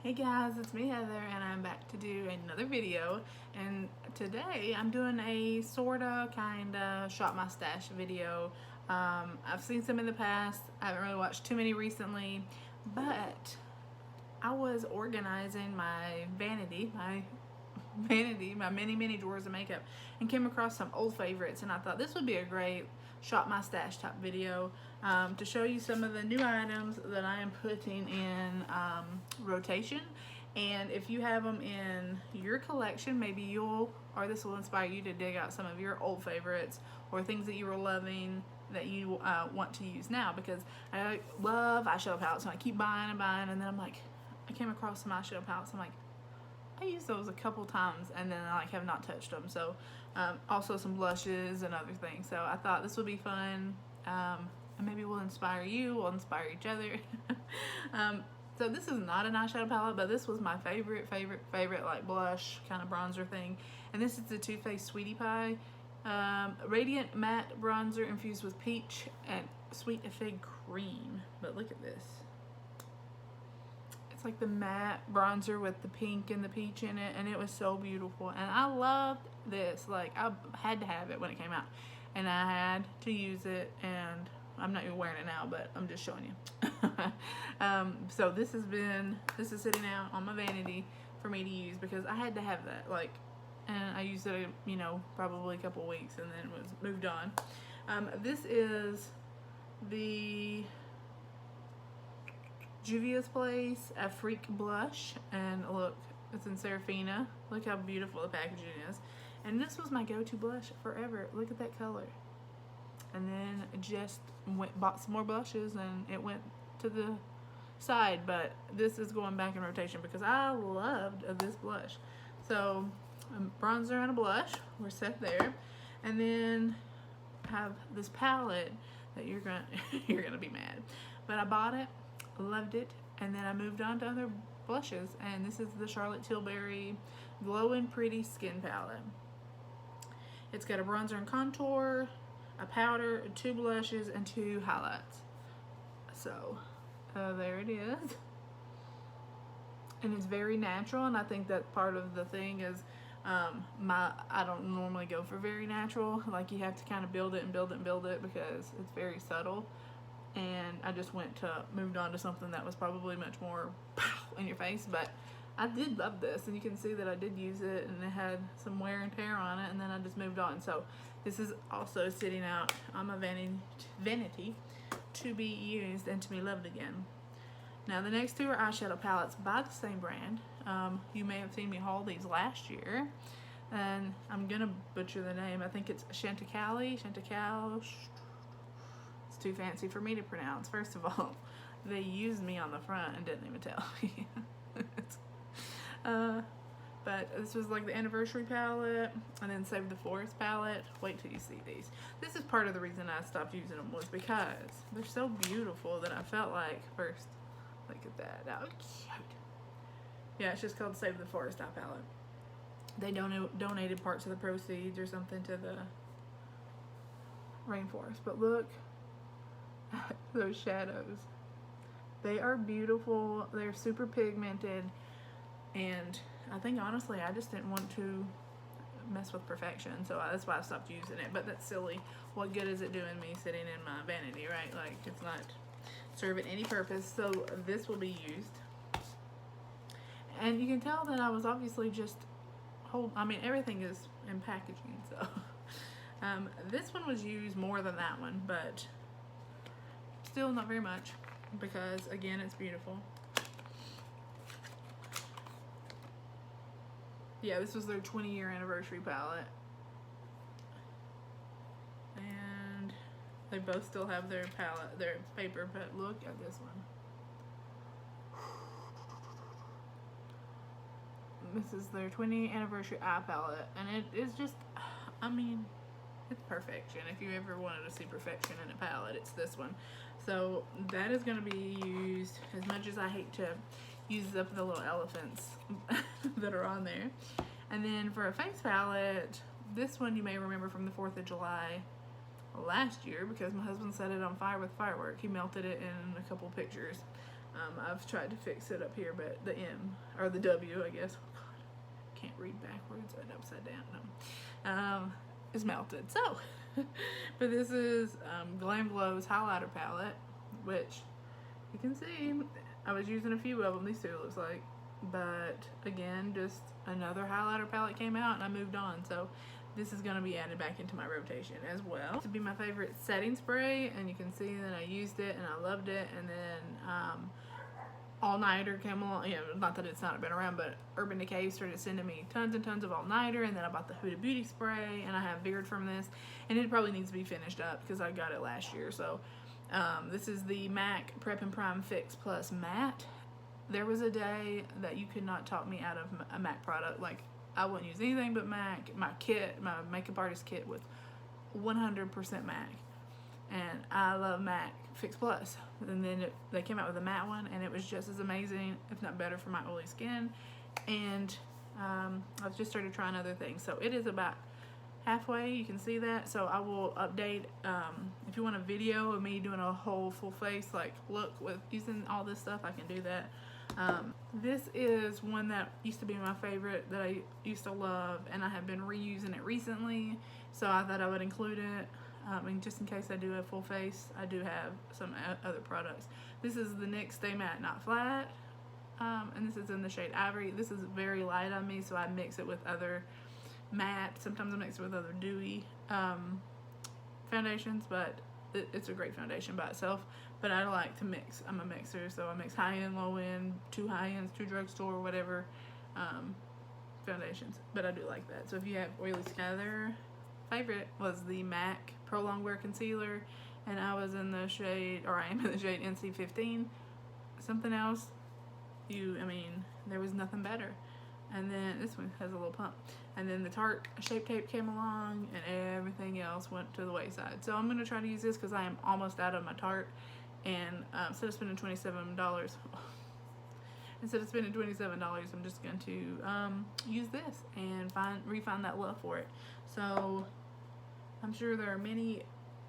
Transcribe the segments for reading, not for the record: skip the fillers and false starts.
Hey guys, it's me Heather and I'm back to do another video, and today I'm doing a sorta kinda shop my stash video. I've seen some in the past. I haven't really watched too many recently, but I was organizing my vanity, my many drawers of makeup, and came across some old favorites, and I thought this would be a great shop my stash type video to show you some of the new items that I am putting in rotation. And if you have them in your collection, maybe this will inspire you to dig out some of your old favorites or things that you were loving that you want to use now, because I love eyeshadow palettes and I keep buying, and then I'm like, I came across some eyeshadow palettes, I'm like, I used those a couple times and then I have not touched them. So also some blushes and other things. So I thought this would be fun, and maybe we'll inspire you, we'll inspire each other. So this is not an eyeshadow palette, but this was my favorite like blush kind of bronzer thing. And this is the Too Faced Sweetie Pie Radiant Matte Bronzer infused with peach and sweet fig cream. But look at this. It's like the matte bronzer with the pink and the peach in it, and it was so beautiful, and I loved this. Like, I had to have it when it came out, and I had to use it, and I'm not even wearing it now, but I'm just showing you. So this is sitting out on my vanity for me to use because I had to have that, like, and I used it, you know, probably a couple weeks and then was moved on. This is the Juvia's Place, a Freak Blush, and look, it's in Serafina. Look how beautiful the packaging is. And this was my go-to blush forever. Look at that color. And then just bought some more blushes and it went to the side, but this is going back in rotation because I loved this blush. So a bronzer and a blush, we're set there. And then I have this palette that you're gonna be mad, but I bought it, loved it, and then I moved on to other blushes, and this is the Charlotte Tilbury Glow and Pretty Skin Palette. It's got a bronzer and contour, a powder, 2 blushes, and 2 highlights. So there it is, and it's very natural, and I think that part of the thing is I don't normally go for very natural. Like, you have to kind of build it because it's very subtle. And I just moved on to something that was probably much more in your face, but I did love this, and you can see that I did use it and it had some wear and tear on it, and then I just moved on. So this is also sitting out on my vanity to be used and to be loved again. Now the next 2 are eyeshadow palettes by the same brand. You may have seen me haul these last year, and I'm gonna butcher the name. I think it's Shanta. It's too fancy for me to pronounce. First of all, they used me on the front and didn't even tell me. But this was like the anniversary palette, and then Save the Forest palette. Wait till you see these. This is part of the reason I stopped using them, was because they're so beautiful that I felt like, first, look at that. Oh, cute. Yeah, it's just called Save the Forest eye palette. They donated parts of the proceeds or something to the rainforest. But look at those shadows. They are beautiful. They're super pigmented, and I think honestly I just didn't want to mess with perfection, so that's why I stopped using it. But that's silly. What good is it doing me sitting in my vanity, right? Like, it's not serving any purpose. So this will be used, and you can tell that I was obviously just everything is in packaging, so this one was used more than that one, but still not very much, because again, it's beautiful. Yeah, this was their 20-year anniversary palette, and they both still have their paper, but look at this one. This is their 20th anniversary eye palette, and it is just, it's perfection. If you ever wanted to see perfection in a palette, it's this one. So that is going to be used, as much as I hate to use up the little elephants that are on there. And then for a face palette, this one you may remember from the 4th of July last year, because my husband set it on fire with firework. He melted it in a couple pictures. I've tried to fix it up here, but the M, or the W, I guess. Oh God, can't read backwards and upside down. No. Is melted. So, but this is Glam Glow's highlighter palette, which you can see I was using a few of them. These two it looks like, but again, just another highlighter palette came out and I moved on. So this is going to be added back into my rotation as well. This would be my favorite setting spray, and you can see that I used it and I loved it. And then All Nighter came along. You know, not that it's not been around, but Urban Decay started sending me tons and tons of All Nighter, and then I bought the Huda Beauty spray, and I have Veered from this, and it probably needs to be finished up because I got it last year. So this is the MAC Prep and Prime Fix Plus Matte. There was a day that you could not talk me out of a MAC product. Like, I wouldn't use anything but MAC. My kit, my makeup artist kit, was 100% MAC, and I love MAC Fix Plus. And then they came out with a matte one, and it was just as amazing, if not better, for my oily skin. And I've just started trying other things. So it is about halfway, you can see that. So I will update, if you want a video of me doing a whole full face like look with using all this stuff, I can do that. This is one that used to be my favorite that I used to love, and I have been reusing it recently, so I thought I would include it. And just in case I do a full face, I do have some other products. This is the NYX Stay Matte Not Flat, and this is in the shade Ivory. This is very light on me, so I mix it with other matte. Sometimes I mix it with other dewy foundations, but it's a great foundation by itself. But I like to mix. I'm a mixer, so I mix high end, low end, two high ends, two drugstore, whatever foundations. But I do like that. So if you have oily skin, other favorite was the MAC Pro Longwear Concealer, and I was in the shade, or I am in the shade NC15. Something else, I mean, there was nothing better. And then this one has a little pump. And then the Tarte Shape Tape came along, and everything else went to the wayside. So I'm going to try to use this because I am almost out of my Tarte. And instead of spending $27, I'm just going to use this and refine that love for it. So I'm sure there are many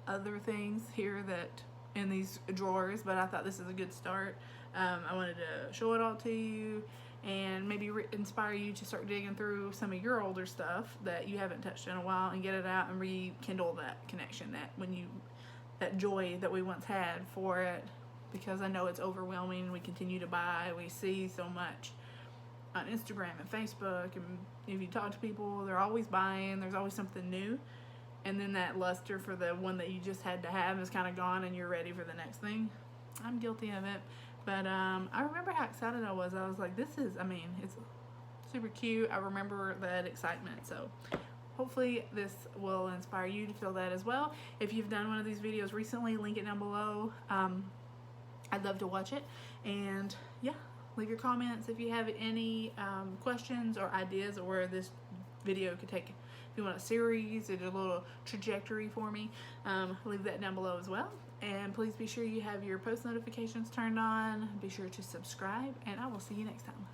other things here that in these drawers, but I thought this is a good start. I wanted to show it all to you and maybe inspire you to start digging through some of your older stuff that you haven't touched in a while and get it out and rekindle that connection, that joy that we once had for it, because I know it's overwhelming. We continue to buy. We see so much on Instagram and Facebook, and if you talk to people, they're always buying. There's always something new, and then that luster for the one that you just had to have is kind of gone, and you're ready for the next thing. I'm guilty of it, but I remember how excited I was. I was like, this is, I mean, it's super cute. I remember that excitement. So hopefully this will inspire you to feel that as well. If you've done one of these videos recently, link it down below. I'd love to watch it. And yeah, leave your comments if you have any questions or ideas of where this video could take. If you want a series or a little trajectory for me, leave that down below as well. And please be sure you have your post notifications turned on. Be sure to subscribe, and I will see you next time.